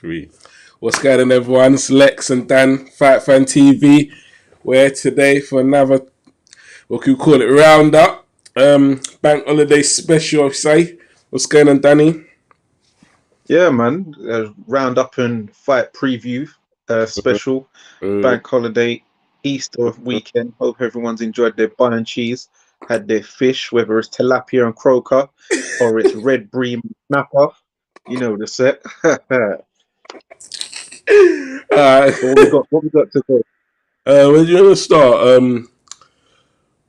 Three. What's going on, everyone? It's Lex and Dan, Fftv. We're today for another, what can we call it, roundup. Bank holiday special, I say. What's going on, Danny? Yeah, man. Round up and fight preview special. Mm. Bank holiday, Easter weekend. Hope everyone's enjoyed their bun and cheese, had their fish, whether it's tilapia and croaker or it's red bream snapper. You know the set. What we got? What we got today? Where do you want to start?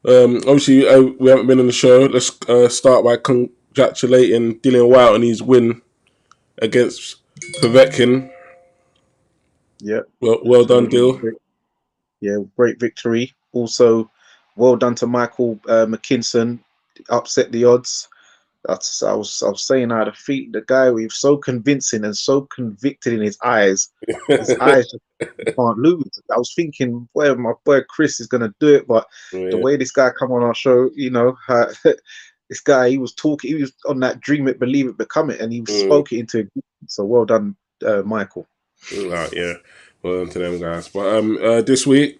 Obviously, we haven't been on the show. Let's start by congratulating Dillian White on his win against Povetkin. Yeah, Well done, absolutely. Dill. Yeah, great victory. Also, well done to Michael McKinson. Upset the odds. I was saying how the guy was so convincing and so convicted in his eyes. His eyes just can't lose. I was thinking, well, my boy Chris is gonna do it, but the Yeah. way this guy come on our show, this guy he was talking, he was on that dream it, believe it, become it, and he Mm. spoke it into existence. So well done, Michael. Yeah. Well done to them guys. But this week,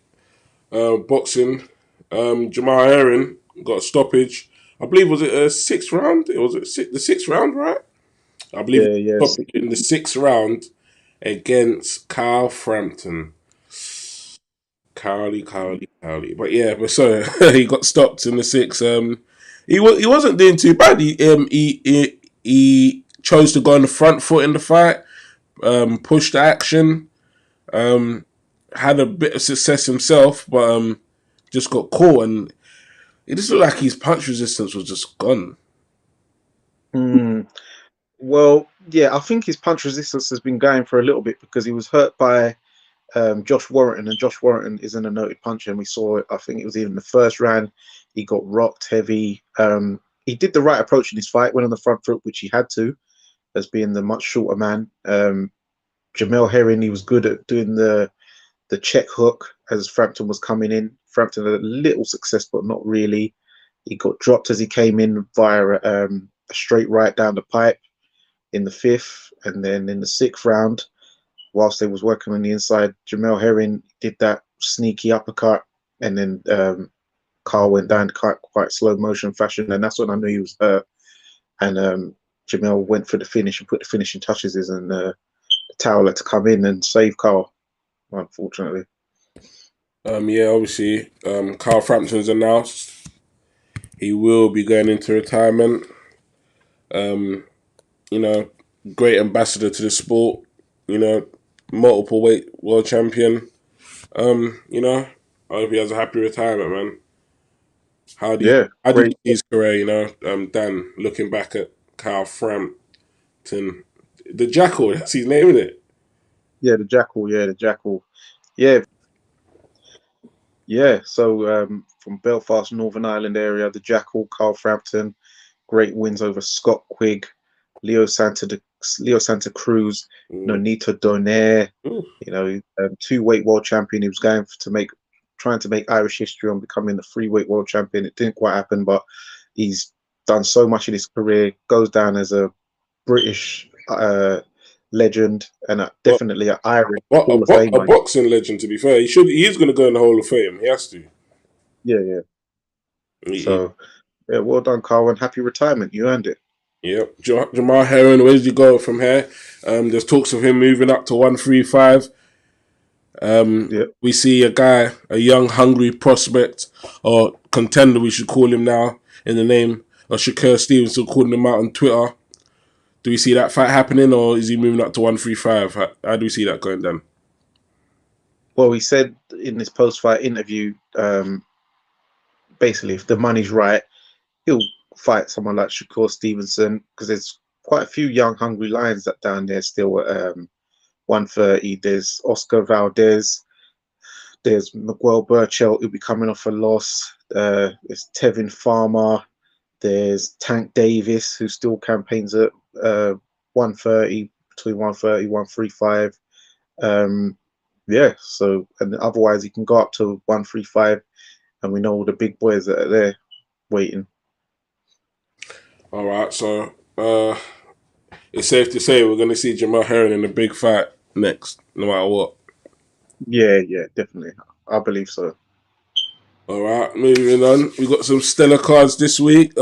boxing, Jamal Herring got a stoppage. I believe was it a sixth round? It was the sixth round, right? I believe Yeah, yeah, stoppage in the sixth round against Carl Frampton. Cowley. But yeah, but so he got stopped in the sixth. He wasn't doing too bad. He chose to go on the front foot in the fight. Pushed the action. Had a bit of success himself, but just got caught, and it just looked like his punch resistance was just gone. Mm. Well, yeah, I think his punch resistance has been going for a little bit because he was hurt by Josh Warrington, and Josh Warrington isn't a noted puncher. And we saw it. I think it was even the first round. He got rocked heavy. He did the right approach in his fight. Went on the front foot, which he had to, as being the much shorter man. Jamel Herring, he was good at doing the check hook as Frampton was coming in. Frampton had a little success, but not really. He got dropped as he came in via a straight right down the pipe in the fifth, and then in the sixth round, whilst they was working on the inside, Jamel Herring did that sneaky uppercut, and then Carl went down quite slow motion fashion, and that's when I knew he was hurt. And Jamel went for the finish and put the finishing touches in, and the towel had to come in and save Carl, unfortunately. Yeah, obviously, Carl Frampton's announced he will be going into retirement. Um, you know, great ambassador to the sport. You know, multiple weight world champion. You know, I hope he has a happy retirement, man. Yeah, How do you great. see his career? You know, Dan, looking back at Carl Frampton, the Jackal. That's his name, isn't it? Yeah, the Jackal. Yeah, the Jackal. Yeah, yeah. So from Belfast, Northern Ireland area, the Jackal, Carl Frampton, great wins over Scott Quigg, Leo Santa, Leo Santa Cruz, Mm. Nonito Donaire. Ooh. Two-weight world champion. He was trying to make Irish history on becoming the three-weight world champion. It didn't quite happen, but he's done so much in his career. Goes down as a British legend and definitely an Irish What Hall of a Famer. boxing legend, to be fair. He is going to go in the Hall of Fame. He has to. Yeah, yeah. He- So yeah, well done, Carl, and happy retirement. You earned it. Yep. Jamal Herring, where did you go from here? There's talks of him moving up to 135. Yeah. We see a guy, a young, hungry prospect or contender, we should call him now, in the name of Shakur Stevenson, calling him out on Twitter. Do we see that fight happening, or is he moving up to 135? How do we see that going down? Well, he said in this post-fight interview, basically, if the money's right, he'll fight someone like Shakur Stevenson because there's quite a few young, hungry lions that down there still at 130. There's Oscar Valdez. There's Miguel Burchell, who'll be coming off a loss. There's Tevin Farmer. There's Tank Davis, who still campaigns at 130, between 130, 135. Yeah, so, and otherwise, he can go up to 135, and we know all the big boys that are there waiting. All right, so it's safe to say we're going to see Jamal Herring in a big fight next, no matter what. Yeah, yeah, definitely. I believe so. All right, moving on. We got some stellar cards this week.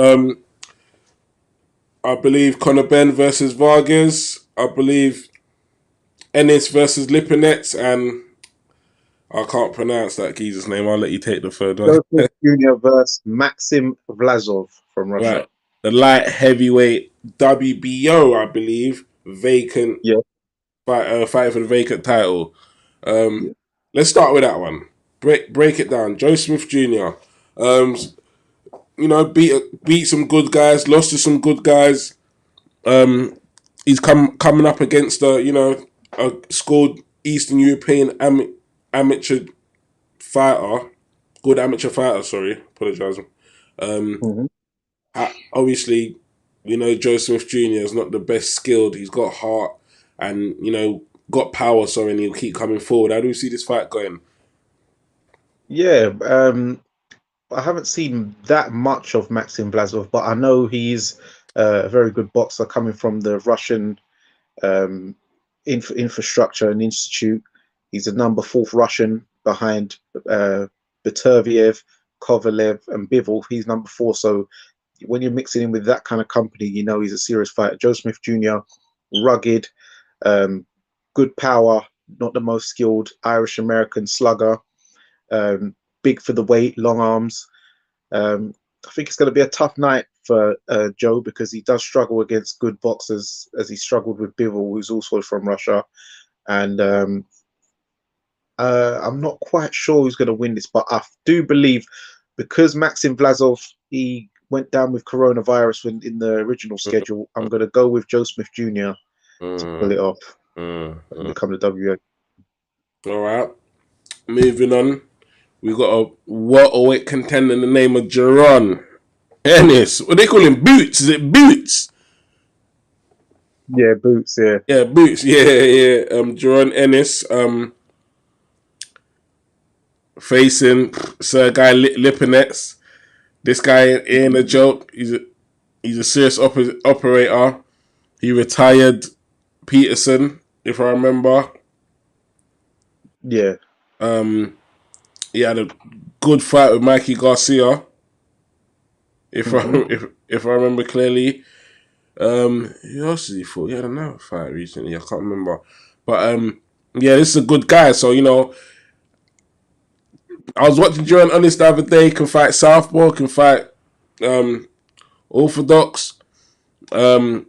I believe Conor Benn versus Vargas. I believe Ennis versus Lipinets, and I can't pronounce that geezer's name. I'll let you take the third one. Joseph Jr. versus Maxim Vlasov from Russia. Right, the light heavyweight WBO, I believe, vacant Yeah, fight for the vacant title. yeah. Let's start with that one. Break it down. Joe Smith Jr. Um, beat some good guys, lost to some good guys. He's coming up against a scored Eastern European amateur fighter, good amateur fighter. Sorry, apologize. Hmm. Obviously, Joe Smith Jr. is not the best skilled. He's got heart and got power. So and he'll keep coming forward. How do you see this fight going? Yeah, I haven't seen that much of Maxim Vlasov, but I know he's a very good boxer coming from the Russian um, infrastructure and institute. He's the number fourth Russian behind Beterbiev, Kovalev, and Bivol. He's number four. So when you're mixing in with that kind of company, you know he's a serious fighter. Joe Smith Jr., rugged, um, good power, not the most skilled Irish American slugger, um, big for the weight, long arms. I think it's going to be a tough night for Joe because he does struggle against good boxers, as he struggled with Bivol, who's also from Russia. And I'm not quite sure who's going to win this, but I do believe because Maxim Vlasov he went down with coronavirus in the original schedule, I'm going to go with Joe Smith Jr. to pull Mm, it off mm, and mm. become the WA. All right, moving on. We got a welterweight contender in the name of Jaron Ennis. What they call him? Boots? Is it Boots? Yeah, Boots. Yeah. Yeah, Boots. Yeah, yeah. Jaron Ennis. Facing Sergei Lipinets. This guy ain't a joke. He's a serious operator. He retired Peterson, if I remember. Yeah. Um, he had a good fight with Mikey Garcia, if I Hmm. if I remember clearly. Who else did he fought? He had another fight recently. I can't remember, but yeah, this is a good guy. So I was watching Joe Honest the other day. Can fight southpaw, can fight um, orthodox. Um,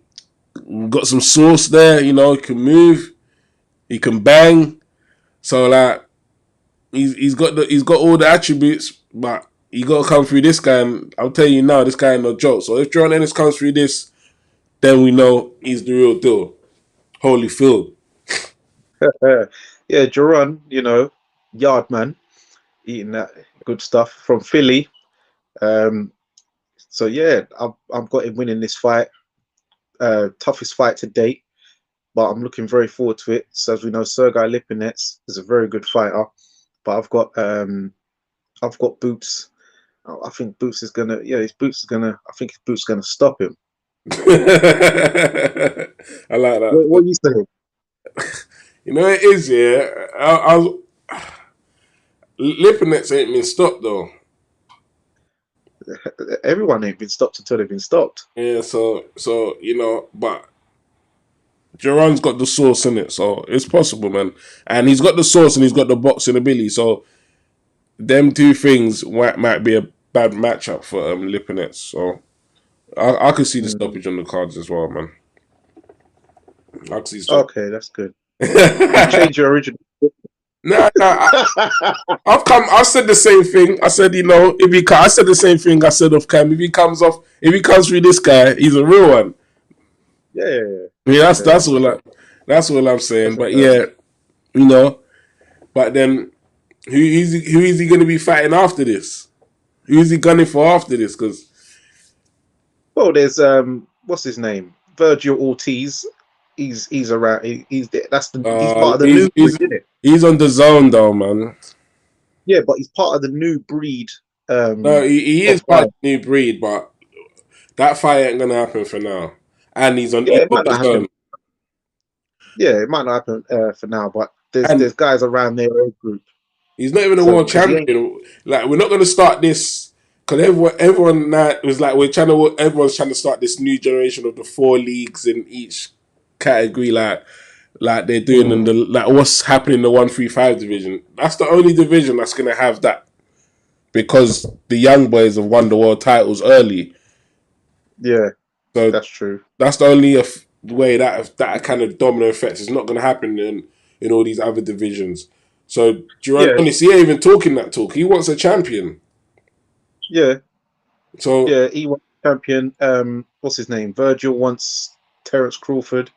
got some sauce there. He can move. He can bang. So like he's got all the attributes, but you got to come through this guy. And I'll tell you now, this guy ain't no joke. So if Jordan Ennis comes through this, then we know he's the real deal. Holyfield. Yeah, Jaron, yard man, eating that good stuff from Philly. Um, so yeah, I've got him winning this fight. Toughest fight to date, but I'm looking very forward to it. So as we know, Sergei Lipinets is a very good fighter, but I've got Boots. I think Boots is gonna. Yeah, his Boots is gonna. I think his Boots is gonna stop him. I like that. What are you saying? It is, yeah. Lipinets ain't been stopped though. Everyone ain't been stopped until they've been stopped. Yeah, so but Jerron's got the sauce in it, so it's possible, man. And he's got the sauce and he's got the boxing ability, so them two things might be a bad matchup for Lipinets. So I could see the Mm. stoppage on the cards as well, man. I could see stop. Okay, that's good. You've changed your original. Nah, I've come. I said the same thing. I said, I said the same thing. I said of Cam. If he comes through this guy, he's a real one. Yeah, yeah, yeah. Yeah, Okay, that's all I'm saying. that's a But fair yeah, you know. But then, who is he going to be fighting after this? Who is he gunning for after this? Because Well, there's what's his name? Virgil Ortiz. He's around. He's part of the he's new breed, he's isn't it? he's on the zone though, man. Yeah, but he's part of the new breed No, he of is part fight. of the new breed, but that fight ain't gonna happen for now. And he's on Yeah, he's it on might the not zone. happen. Yeah, it might not happen for now, but And there's guys around their age group. he's not even a So world because he ain't, champion. Like we're not going to start this because everyone now was like everyone's trying to start this new generation of the four leagues in each category. Like they're doing in mm, the like what's happening in the 135 division. That's the only division that's going to have that because the young boys have won the world titles early. yeah, So that's true. that's the only way that kind of domino effect is not going to happen in all these other divisions. So Yeah, Gironis, he ain't even talking that talk. He wants a champion. yeah, So yeah. He wants champion. What's his name? Virgil wants Terence Crawford.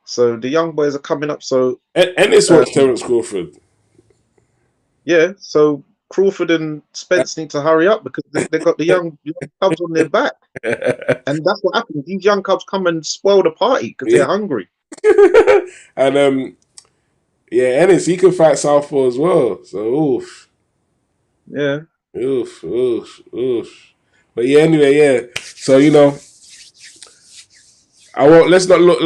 So the young boys are coming up. So Ennis wants um, Terence Crawford. yeah, so Crawford and Spence need to hurry up because they got the young cubs on their back, and that's what happens. These young cubs come and spoil the party because Yeah. they're hungry. And yeah, Ennis he can fight Southpaw as well. So oof, Yeah, oof, oof, oof. But yeah, anyway, yeah. So I won't. Let's not look.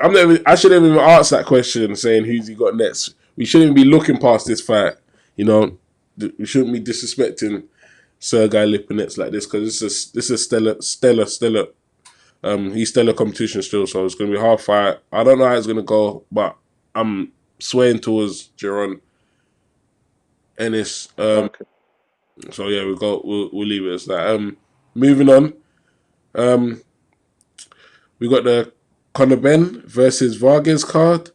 I'm not. I shouldn't even ask that question, saying who's he got next. We shouldn't be looking past this fight. You know, we shouldn't be disrespecting Sergei Lipinets like this because this is stellar. He's stellar competition still, so it's gonna be a hard fight. I don't know how it's gonna go, but I'm swaying towards Jaron Ennis. okay, So yeah, we'll leave it as that. Moving on. Um, we got the Conor Benn versus Vargas card.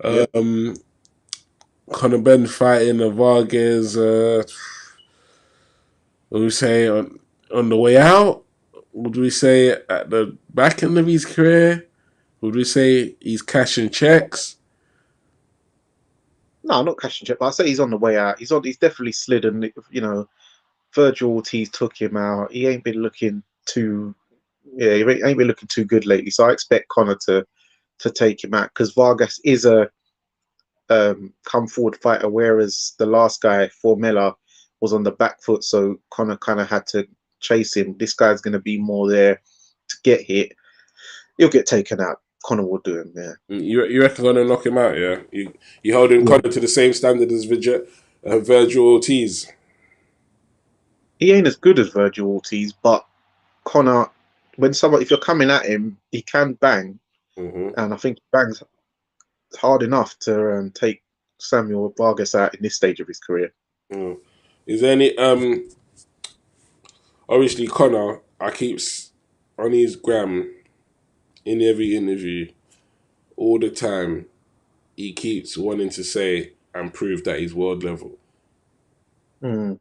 yeah. Um, Conor Benn fighting a Vargas. Would we say on the way out? Would we say at the back end of his career? Would we say he's cashing checks? No, not cashing check, but I say he's on the way out. He's on. He's definitely slid, and Virgil Ortiz took him out. He ain't been looking too. Yeah, he ain't been looking too good lately. So I expect Connor to take him out because Vargas is a come forward fighter, whereas the last guy, Formella, was on the back foot. So Connor kind of had to chase him. This guy's going to be more there to get hit. He'll get taken out. Connor will do him. Yeah. You reckon gonna knock him out? Yeah, you holding Yeah. Conor to the same standard as Virgil Ortiz. He ain't as good as Virgil Ortiz, but Connor, if you're coming at him, he can bang, Mm-hmm. and I think he bangs hard enough to take Samuel Vargas out in this stage of his career. Mm. Is there any obviously Connor? I keeps on his gram in every interview all the time. He keeps wanting to say and prove that he's world level. Hmm.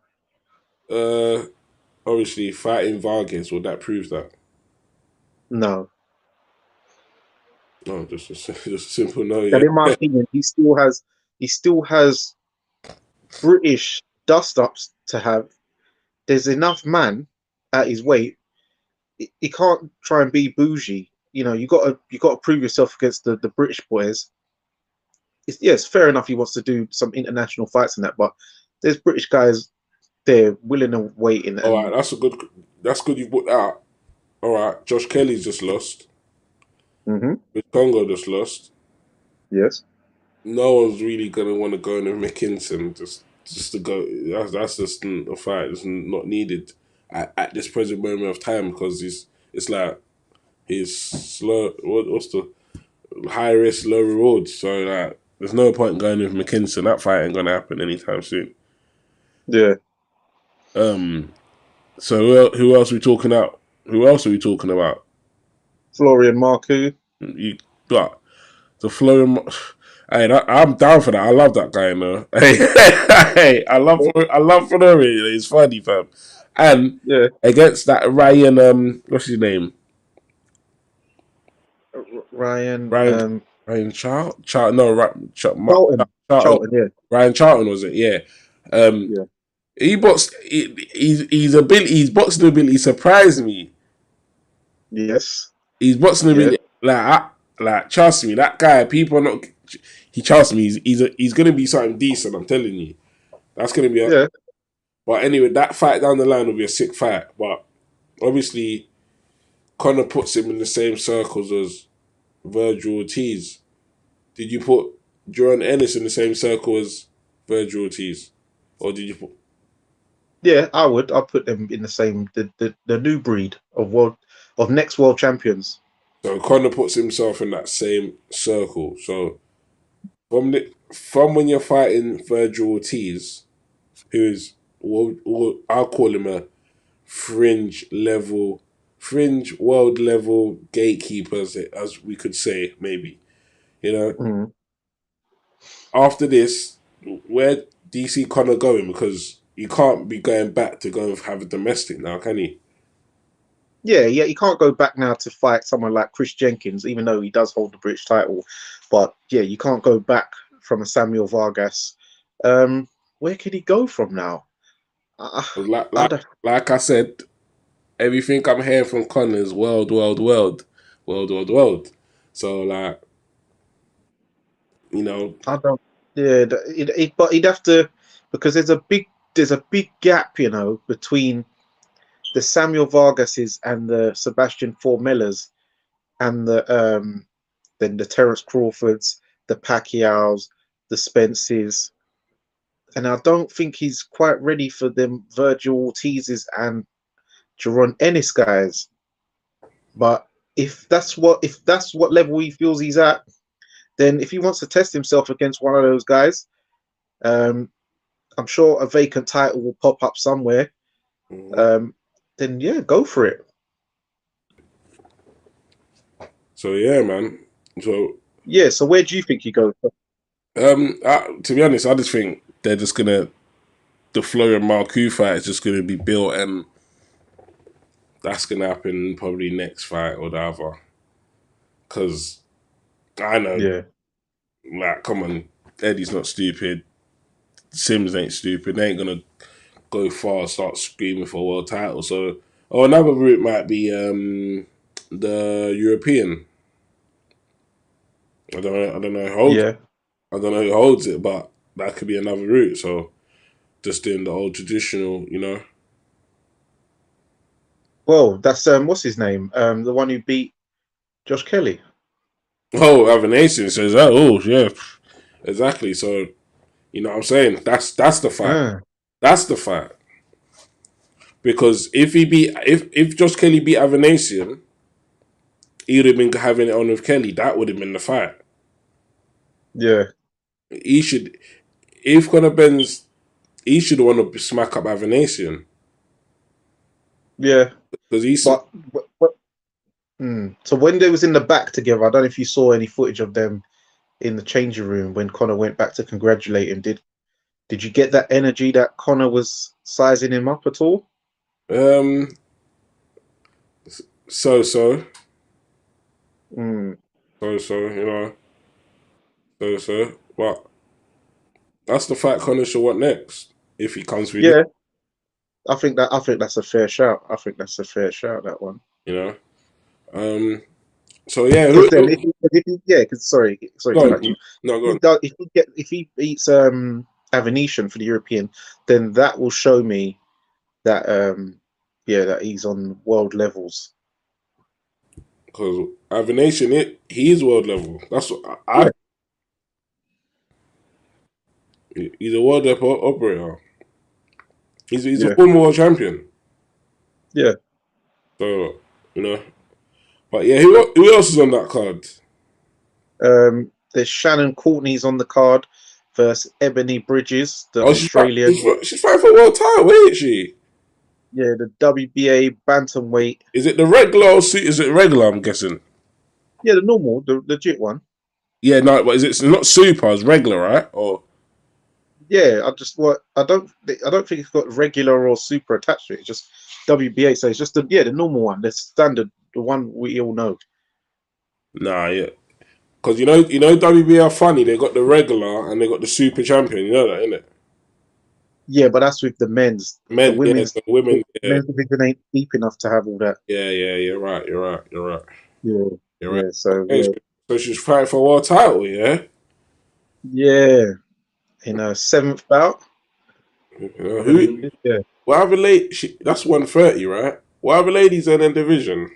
Uh, Obviously fighting Vargas will that prove that? No, No, just a simple no. but Yeah. in my opinion, he still has British dust ups to have. There's enough man at his weight. He can't try and be bougie. You got to prove yourself against the British boys. Yes, fair enough. He wants to do some international fights and that, but there's British guys there willing and waiting. All right, And that's a good. That's good. You put that out. All right, Josh Kelly's just lost. Mhm. With Congo just lost. Yes, No one's really gonna want to go in with McKinson just to go. That's just a fight. It's not needed at this present moment of time because it's like he's slow. What's the high risk, low reward? So like, there's no point going with McKinson. That fight ain't gonna happen anytime soon. yeah. Um. So who else are we talking about? Who else are we talking about? Florian Marku. You got the flowing. Hey, I'm down for that. I love that guy, man. Hey, I love Fleury. He's funny, fam. And Yeah, against that Ryan, what's his name? Ryan. Ryan Ryan Charlton. No, Charlton. Charlton. Charlton. Yeah, Ryan Charlton was it? Yeah. Um, yeah, he boxed. His boxing ability surprised me. yes, His boxing yeah, ability, like trust me, that guy. People are not. He trusts me. He's gonna be something decent. I'm telling you. That's gonna be a. yeah. But anyway, that fight down the line will be a sick fight. But obviously, Connor puts him in the same circles as Virgil Ortiz. Did you put Jerome Ennis in the same circle as Virgil Ortiz, or did you put? Yeah, I would. I'd put them in the same the new breed of next world champions. So Connor puts himself in that same circle. So from when you're fighting Virgil Ortiz, who's I'll call him a fringe level, fringe world level gatekeeper, as we could say, maybe. You know, Mm. after this, where do you see Connor going? Because you can't be going back to go and have a domestic now, can he? Yeah, yeah. You can't go back now to fight someone like Chris Jenkins, even though he does hold the British title. But yeah, you can't go back from a Samuel Vargas. Where could he go from now? I, 'Cause I don't, like I said, everything I'm hearing from Connor is world. So like, you know, I don't. Yeah, but he'd have to because there's a big gap, between the Samuel Vargases and the Sebastian Formellas and then the Terence Crawfords, the Pacquiaos, the Spences, and I don't think he's quite ready for them Virgil Ortizes and Jerron Ennis guys. But if that's what level he feels he's at, then if he wants to test himself against one of those guys, um, I'm sure a vacant title will pop up somewhere. mhm. Um, then yeah, go for it. So yeah, man. So Yeah. So where do you think he goes? to be honest, I just think they're just gonna the Florian Marcoux fight is just gonna be built, and that's gonna happen probably next fight or the other. Because I know, Yeah. like, come on, Eddie's not stupid. Sims ain't stupid. They ain't gonna go far and start screaming for a world title. So, oh, another route might be the European. I don't know. I don't know who holds. Yeah. I don't know who holds it, but that could be another route. So, just doing the old traditional, you know. Well, that's what's his name? The one who beat Josh Kelly. Oh, Avanation says that. Oh, yeah, exactly. So, you know what I'm saying? That's the fight. Ah, That's the fight. Because if Josh Kelly beat Avanation, he would have been having it on with Kelly. That would have been the fight. yeah, He should, if Conor Ben's, he should want to smack up Avanation yeah. because he's. But so when they was in the back together, I don't know if you saw any footage of them in the changing room when Connor went back to congratulate him. Did you get that energy that Connor was sizing him up at all? Um, so so Mm, you know, but that's the fight Conor should want next if he comes through this. yeah, I think that's a fair shout. I think that's a fair shout, that one. You know, um. So yeah, Because then yeah, because sorry go to cut you. on. No, go on. If he beats Avanesian for the European, then that will show me that yeah, that he's on world levels. Because Avanation, he's world level. That's what Yeah, he's a world level operator. He's a yeah, former world champion. yeah. So you know, but yeah, who else is on that card? There's Shannon Courtney's on the card versus Ebony Bridges, the Oh, Australian. she's fighting for a world title, ain't she? Yeah, the WBA bantamweight. Is it the regular or is it regular? I'm guessing. Yeah, the normal, the legit one. Yeah, no, but is it's not super? It's regular, right? Or Yeah, I don't think it's got regular or super attached to it. It's just WBA, so it's just the normal one, the standard, the one we all know. nah, yeah. Because WB are funny. They got the regular and they got the super champion. You know that, innit? Yeah, but that's with the men's. The Men, yeah, women's the women, yeah, men's division ain't deep enough to have all that. yeah. You're right. Yeah, You're right. yeah. So Okay, so she's fighting for a world title, yeah. yeah, in a seventh bout, I believe Who? it is. Yeah. What other lady? That's 130, right? What other ladies in the division?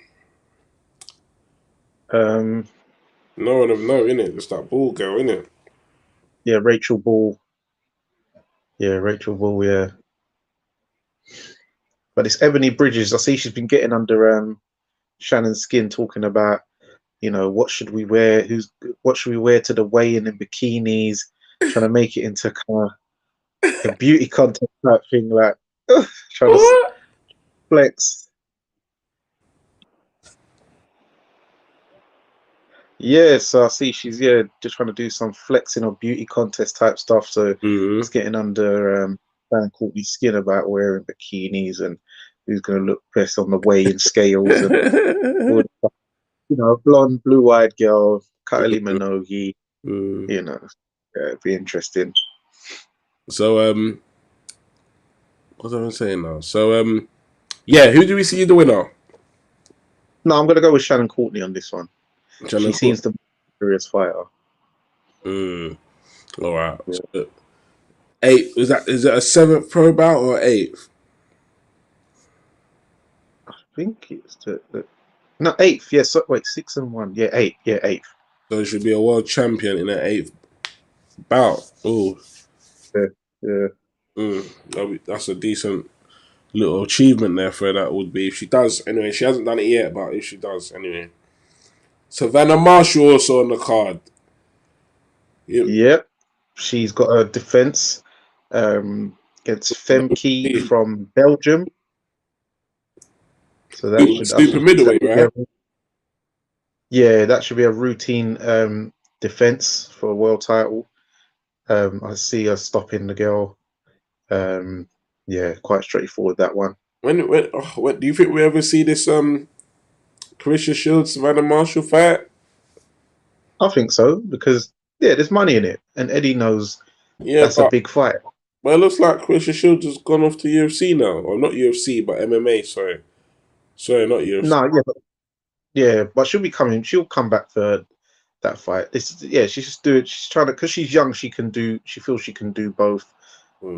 Um, No one have known, innit? Just that ball girl, innit? Yeah, Rachel Ball. Yeah, Rachel Ball. Yeah, but it's Ebony Bridges. I see she's been getting under Shannon's skin, talking about what should we wear? What should we wear to the weigh-in in bikinis? Trying to make it into kind of a beauty contest type thing, like trying to What? flex. Yeah, so I see she's just trying to do some flexing or beauty contest type stuff. So Mm-hmm. it's getting under Dan Courtney's skin about wearing bikinis and who's going to look best on the weigh-in scales and all the stuff. Blonde, blue-eyed girl, Kylie Minogue. Mm. It'd be interesting. So what was I saying now? So yeah, who do we see the winner? No, I'm going to go with Shannon Courtney on this one. She Shannon Cook. seems the more serious fighter. Mm. All right. Yeah. So, eight is it a seventh pro bout or eighth? I think it's no, eighth. Yes. So, wait, 6-1. Yeah, eight. Yeah, eighth. So it should be a world champion in an eighth bout. Oh, Yeah, yeah. that's a decent little achievement there for her, that would be if she does. Anyway, she hasn't done it yet, but if she does, anyway. Savannah Marshall also on the card. Yep. Yep. She's got a defense against Femke from Belgium. So that should, I Super think, that middleweight, should be right? that should be a routine defense for a world title. I see her stopping the girl. Yeah, quite straightforward, that one. When do you think we ever see this Carissa Shields Savannah Marshall fight? I think so because there's money in it, and Eddie knows Yeah, that's a but big fight. it looks like Carissa Shields has gone off to UFC now, or not UFC, but MMA. Sorry, not UFC. No, but she'll be coming. She'll come back for that fight. She's just doing. She's trying to because she's young. She can do. She feels she can do both,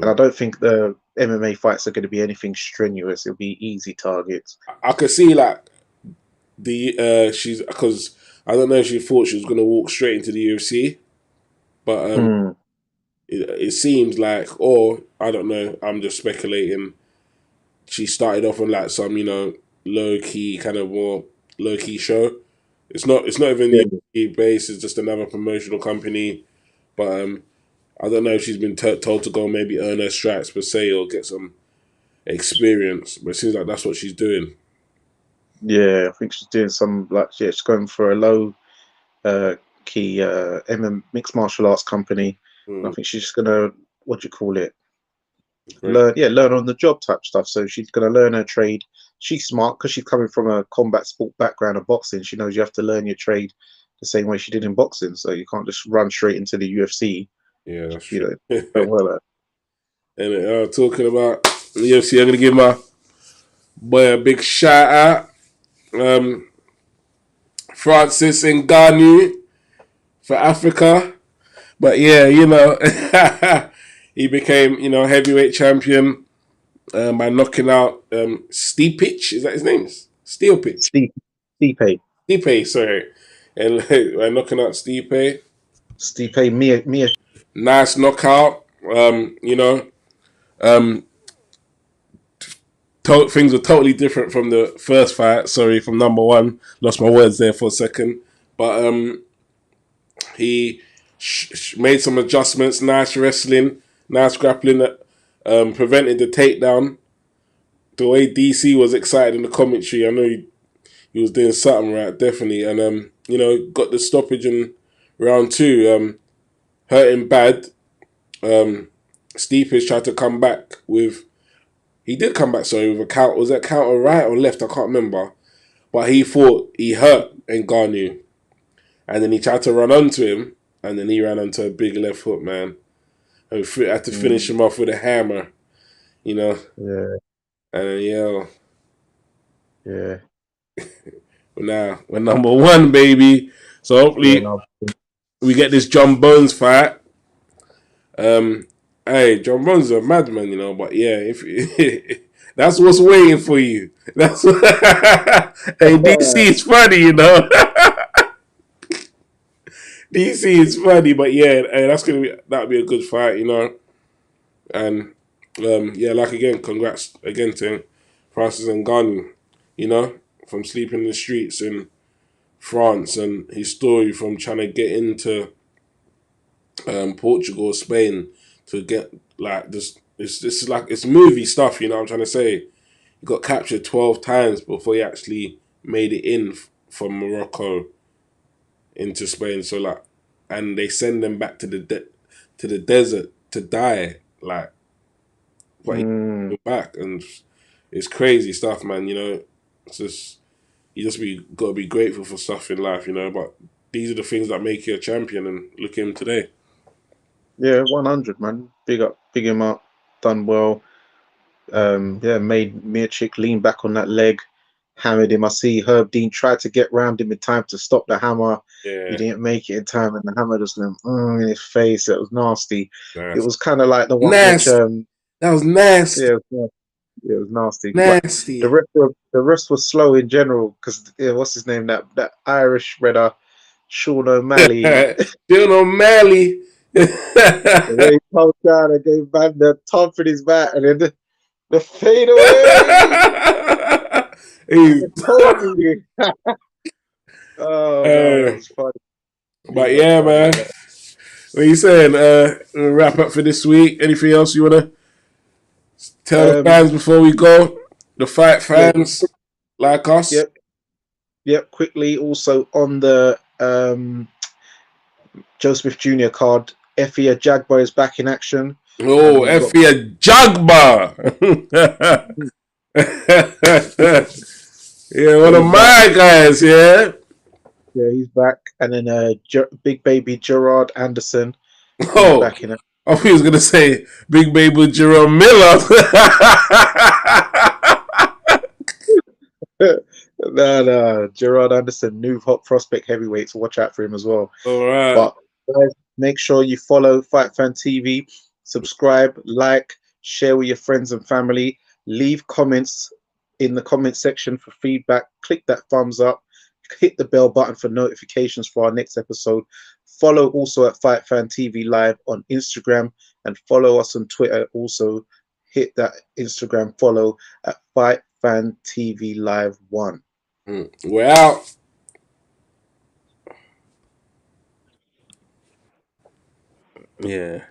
and I Hmm. don't think the MMA fights are going to be anything strenuous. It'll be easy targets. I could see like she's because I don't know if she thought she was gonna walk straight into the UFC, but Hmm. it seems like, or I don't know, I'm just speculating. She started off on like some low key kind of more low key show. It's not even Yeah, UFC based. It's just another promotional company, but I don't know if she's been told to go maybe earn her stripes per se or get some experience, but it seems like that's what she's doing. yeah. I think she's doing some she's going for a low uh, key mixed martial arts company. And I Mm, think she's just gonna what do you call it? great. Learn on the job type stuff. So she's gonna learn her trade. She's smart because she's coming from a combat sport background of boxing. She knows you have to learn your trade the same way she did in boxing. So you can't just run straight into the UFC. Yeah, that's You true. know, don't And well. talking about the UFC, I'm gonna give my boy a big shout out. Um, Francis Ngannou for Africa. But yeah, he became, heavyweight champion by knocking out Steve Pitch. Is that his name? Steel Pitch. Steve, Stipe, Stipe, sorry. And by knocking out Stipe. Stipe, Mia. Nice knockout. Um, things were totally different from the first fight. Sorry, from number one. Lost my words there for a second. But he made some adjustments. Nice wrestling, nice grappling that prevented the takedown. The way DC was excited in the commentary, I know he was doing something right, definitely. And got the stoppage in round two. Hurting bad. Stipe tried to come back with. He did come back, sorry, with a count. Was that counter right or left? I can't remember. But he thought he hurt Ngannou. And then he tried to run onto him. And then he ran onto a big left hook, man. And had to finish him off with a hammer, you know. Yeah, And yeah, yeah, now we're number one, baby. So yeah. hopefully No, we get this John Bones fight. Um, hey, John Bones is a madman, but yeah, if that's what's waiting for you. That's what, hey, DC is funny. DC is funny, but yeah, that'll be a good fight, you know. And yeah, like again, congrats again to Francis Ngannou, you know, from sleeping in the streets in France and his story from trying to get into Portugal or Spain to get like this. It's like it's movie stuff, you know what I'm trying to say. He got captured 12 times before he actually made it in from Morocco into Spain. So like, and they send them back to to the desert to die. Like, but he Mm, came back, and it's crazy stuff, man. You know, it's just you just be got to be grateful for stuff in life, you know. But these are the things that make you a champion, and look at him today. yeah, 100, man. Big up, big him up. Done well. Yeah, made Miocic lean back on that leg, hammered him. I see Herb Dean tried to get round him in time to stop the hammer. He Yeah, didn't make it in time, and the hammer just went in his face. It was nasty. It nasty. was kind of like the one which, Nasty. That was yeah, nasty. it was nasty. But Nasty. the rest was slow in general because what's his name? That Irish redder, Sean O'Malley. Still O'Malley. The way he pulled down and gave man the top in his back, and then the fade away. He's, I told you. Oh no, it was funny. but Big up, yeah, funny man. guy. What are you saying? Wrap up for this week. Anything else you wanna tell the Um, fans before we go? The fight yeah, fans like us. yep, yep. Quickly, also on the Joe Smith Jr. card, Effie Jagba is back in action. Oh, We've got Effie Jagba. Yeah, so one of he's back. my guys. Yeah. Yeah, he's back. And then big baby Gerard Anderson, he's Oh, back in it. I thought he was gonna say Big Baby Jerome Miller. No, no, Gerard Anderson, new hot prospect heavyweight, so watch out for him as well. All right. But guys, make sure you follow Fight Fan TV, subscribe, like, share with your friends and family, leave comments in the comment section for feedback, click that thumbs up, hit the bell button for notifications for our next episode. Follow also at Fight Fan TV Live on Instagram and follow us on Twitter. Also, hit that Instagram follow at Fight Fan TV Live 1. We're out. Yeah.